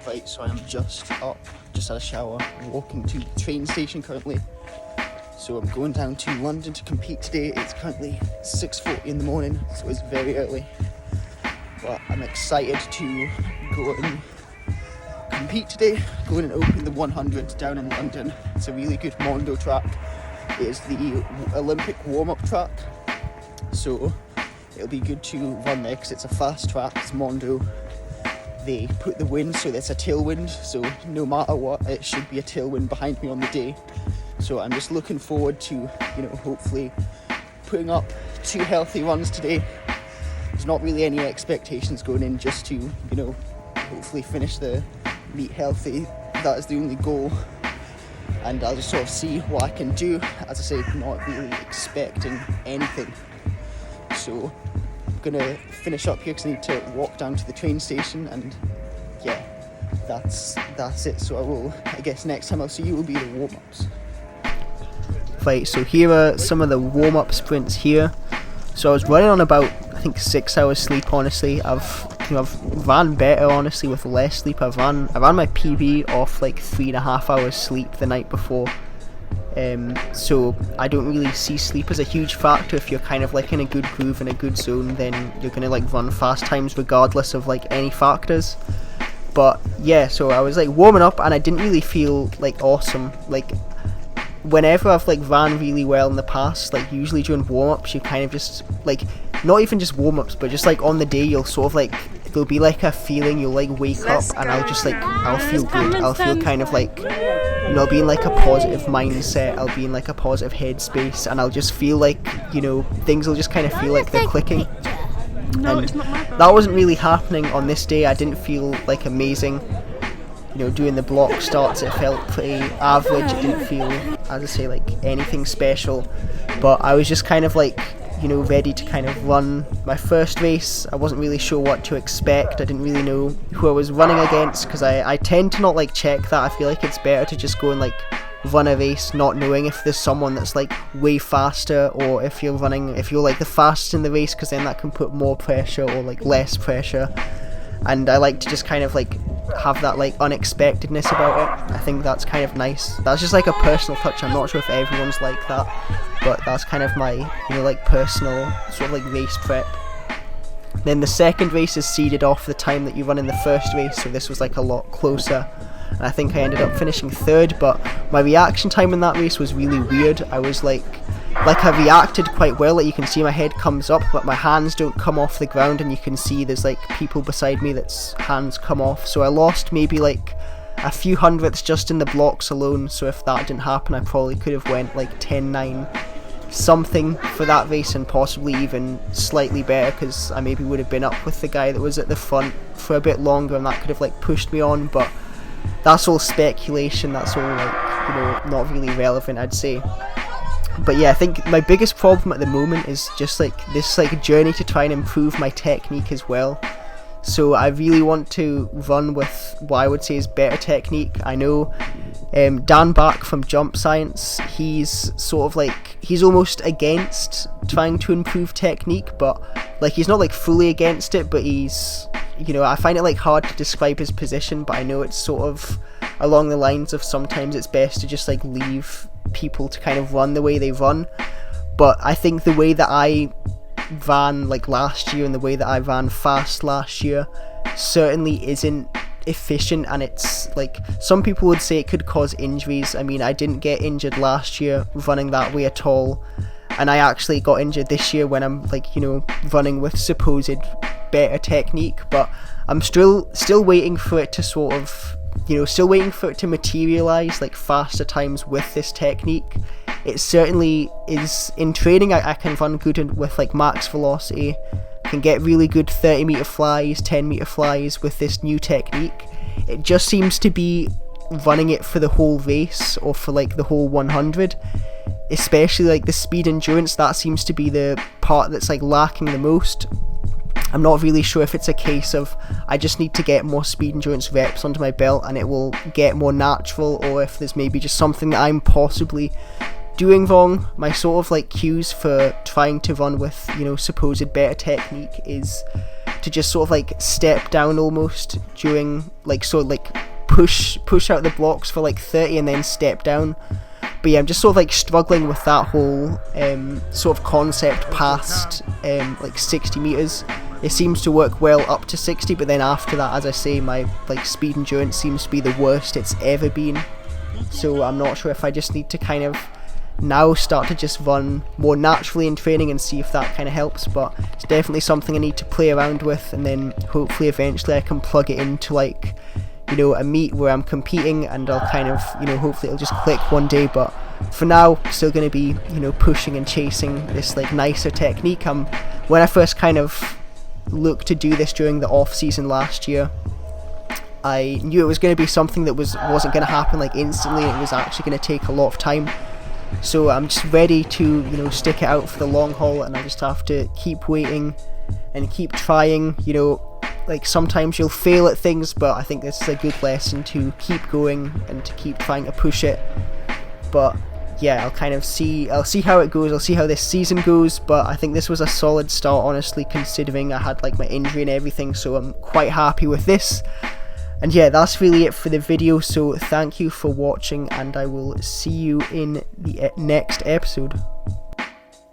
Right, so I'm just up, just had a shower, walking to the train station currently. So I'm going down to London to compete today. It's currently 6:40 in the morning, so it's very early. But I'm excited to go and compete today, go in and open the 100 down in London. It's a really good Mondo track. It is the Olympic warm-up track, so it'll be good to run there because it's a fast track, it's Mondo. They put the wind so there's a tailwind, so no matter what, it should be a tailwind behind me on the day. So I'm just looking forward to, hopefully putting up 2 healthy runs today. There's not really any expectations going in, just to, hopefully finish the meet healthy. That is the only goal. And I'll just sort of see what I can do. As I say, not really expecting anything. So gonna finish up here because I need to walk down to the train station, and yeah, that's it. So I guess next time I'll see you will be the warm-ups. Right, so here are some of the warm-up sprints here. So I was running on about, I think, 6 hours sleep. Honestly, I've ran better honestly with less sleep. I ran my PB off like 3.5 hours sleep the night before. So I don't really see sleep as a huge factor. If you're kind of like in a good groove, in a good zone, then you're gonna like run fast times regardless of like any factors. But yeah, so I was like warming up and I didn't really feel like awesome. Like whenever I've like ran really well in the past, like usually during warm-ups you kind of just like, not even just warm-ups, but just like on the day you'll sort of like, there'll be like a feeling, you'll like wake up and I'll feel good. I'll feel kind of like, I'll be in like a positive mindset, I'll be in like a positive headspace, and I'll just feel like, things will just kind of feel like they're clicking. And that wasn't really happening on this day. I didn't feel like amazing. Doing the block starts, it felt pretty average. It didn't feel, as I say, like anything special. But I was just kind of like, ready to kind of run my first race. I wasn't really sure what to expect. I didn't really know who I was running against, because I tend to not like check that. I feel like it's better to just go and like run a race not knowing if there's someone that's like way faster, or if you're like the fastest in the race, because then that can put more pressure or like less pressure. And I like to just kind of like have that like unexpectedness about it. I think that's kind of nice. That's just like a personal touch. I'm not sure if everyone's like that, but that's kind of my like personal sort of like race prep. Then the second race is seeded off the time that you run in the first race, so this was like a lot closer, and I think I ended up finishing 3rd. But my reaction time in that race was really weird. I was like I reacted quite well. Like you can see my head comes up, but my hands don't come off the ground, and you can see there's like people beside me that's hands come off. So I lost maybe like a few hundredths just in the blocks alone. So if that didn't happen, I probably could have went like 10-9 something for that race, and possibly even slightly better, because I maybe would have been up with the guy that was at the front for a bit longer, and that could have like pushed me on. But that's all speculation. That's all like not really relevant, I'd say. But yeah, I think my biggest problem at the moment is just like this like journey to try and improve my technique as well. So I really want to run with what I would say is better technique. I know Dan Bach from Jump Science, he's sort of like, he's almost against trying to improve technique, but like he's not like fully against it, but he's, I find it like hard to describe his position, but I know it's sort of along the lines of sometimes it's best to just like leave people to kind of run the way they run. But I think the way that I ran like last year and the way that I ran fast last year certainly isn't efficient, and it's like, some people would say it could cause injuries. I mean, I didn't get injured last year running that way at all, and I actually got injured this year when I'm like running with supposed better technique. But I'm still waiting for it to sort of still waiting for it to materialize, like faster times with this technique. It certainly is. In training I can run good with like max velocity, can get really good 30 meter flies, 10 meter flies with this new technique. It just seems to be running it for the whole race, or for like the whole 100, especially like the speed endurance, that seems to be the part that's like lacking the most. I'm not really sure if it's a case of I just need to get more speed endurance reps under my belt and it will get more natural, or if there's maybe just something that I'm possibly doing wrong. My sort of like cues for trying to run with supposed better technique is to just sort of like step down almost during like, sort of like push out the blocks for like 30 and then step down. But yeah, I'm just sort of like struggling with that whole sort of concept past like 60 meters. It seems to work well up to 60, but then after that, as I say, my like speed endurance seems to be the worst it's ever been. So I'm not sure if I just need to kind of now start to just run more naturally in training and see if that kind of helps. But it's definitely something I need to play around with, and then hopefully eventually I can plug it into like, you know, a meet where I'm competing, and I'll kind of, you know, hopefully it'll just click one day. But for now, still going to be, you know, pushing and chasing this like nicer technique. When I first kind of looked to do this during the off season last year, I knew it was going to be something that wasn't going to happen like instantly. It was actually going to take a lot of time. So I'm just ready to, you know, stick it out for the long haul, and I just have to keep waiting and keep trying. You know, like sometimes you'll fail at things, but I think this is a good lesson to keep going and to keep trying to push it. But yeah, I'll see how it goes. I'll see how this season goes, but I think this was a solid start, honestly, considering I had like my injury and everything, so I'm quite happy with this. And yeah, that's really it for the video, so thank you for watching, and I will see you in the next episode.